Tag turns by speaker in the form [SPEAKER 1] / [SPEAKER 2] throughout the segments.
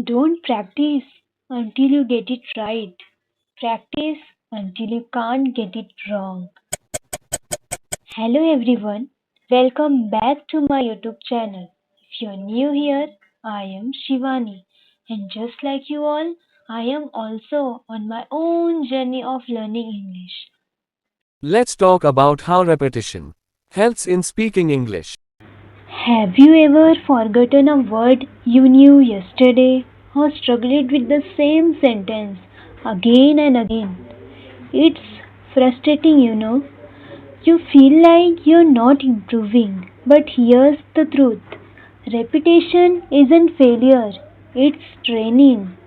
[SPEAKER 1] Don't practice until you get it right. Practice until you can't get it wrong. Hello everyone, welcome back to my YouTube channel. If you're new here, I am Shivani, and just like you all, I am also on my own journey of learning English.
[SPEAKER 2] Let's talk about how repetition helps in speaking English.
[SPEAKER 1] Have you ever forgotten a word you knew yesterday or struggled with the same sentence again and again? It's frustrating, you know. You feel like you're not improving, but here's the truth: repetition isn't failure, it's training.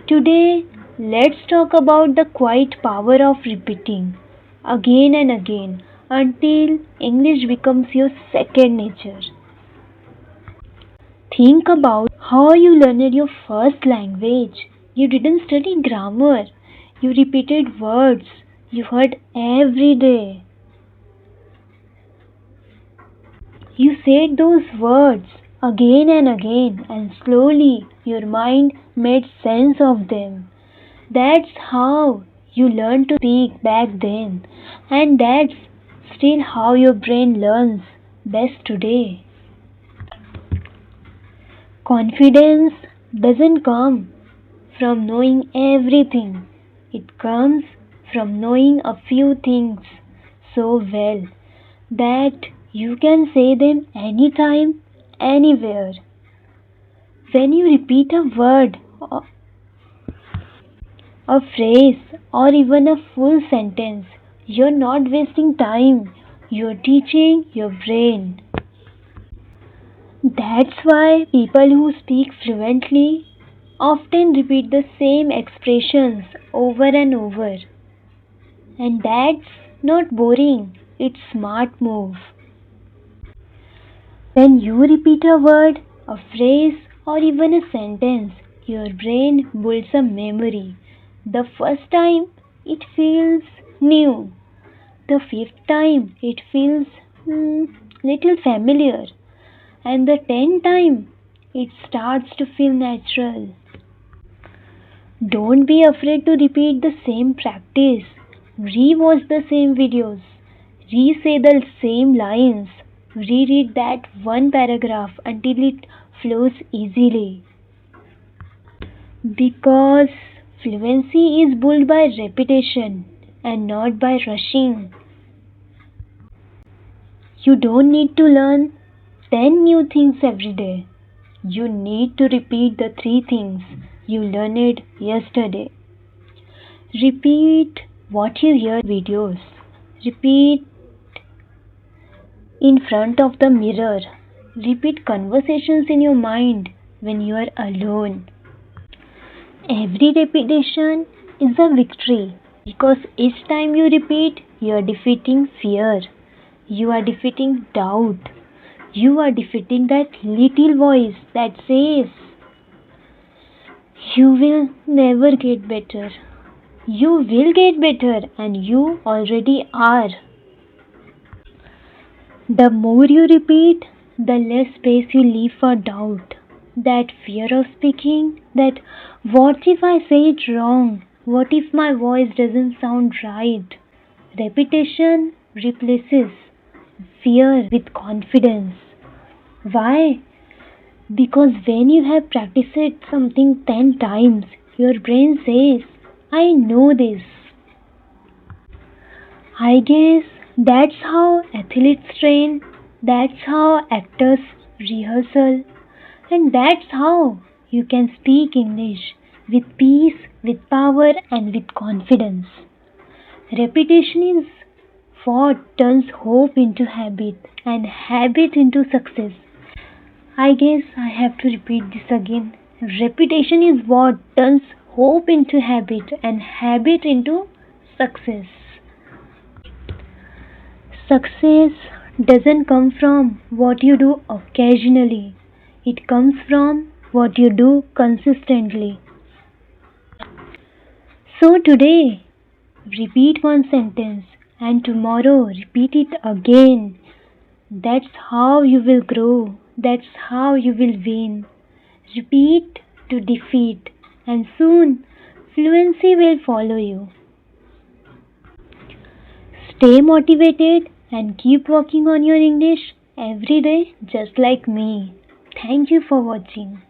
[SPEAKER 1] Today, let's talk about the quiet power of repeating again and again until English becomes your second nature. Think about how you learned your first language. You didn't study grammar, you repeated words you heard every day. You said those words again and again, and slowly your mind made sense of them. That's how you learned to speak back then, and that's still how your brain learns best today. Confidence doesn't come from knowing everything, it comes from knowing a few things so well that you can say them anytime, anywhere. When you repeat a word, a phrase, or even a full sentence, you're not wasting time, you're teaching your brain. That's why people who speak fluently often repeat the same expressions over and over. And that's not boring, it's smart move. When you repeat a word, a phrase, or even a sentence, your brain builds a memory. The first time it feels new. The fifth time it feels little familiar. And the tenth time it starts to feel natural. Don't be afraid to repeat the same practice. Re-watch the same videos. Re-say the same lines. Reread that one paragraph until it flows easily. Because fluency is built by repetition and not by rushing. You don't need to learn 10 new things every day. You need to repeat the 3 things you learned yesterday. Repeat what you hear videos. Repeat in front of the mirror. Repeat conversations in your mind when you are alone. Every repetition is a victory because each time you repeat, you are defeating fear. You are defeating doubt. You are defeating that little voice that says, you will never get better. You will get better, and you already are. The more you repeat, the less space you leave for doubt. That fear of speaking, that what if I say it wrong? What if my voice doesn't sound right? Repetition replaces fear with confidence. Why? Because when you have practiced something 10 times, your brain says, I know this. I guess that's how athletes train, that's how actors rehearsal, and that's how you can speak English with peace, with power, and with confidence. Repetition is what turns hope into habit and habit into success. I guess I have to repeat this again. Repetition is what turns hope into habit and habit into success. Success doesn't come from what you do occasionally, it comes from what you do consistently. So today, repeat one sentence and tomorrow repeat it again. That's how you will grow. That's how you will win. Repeat to defeat, and soon fluency will follow you. Stay motivated and keep working on your English every day, just like me. Thank you for watching.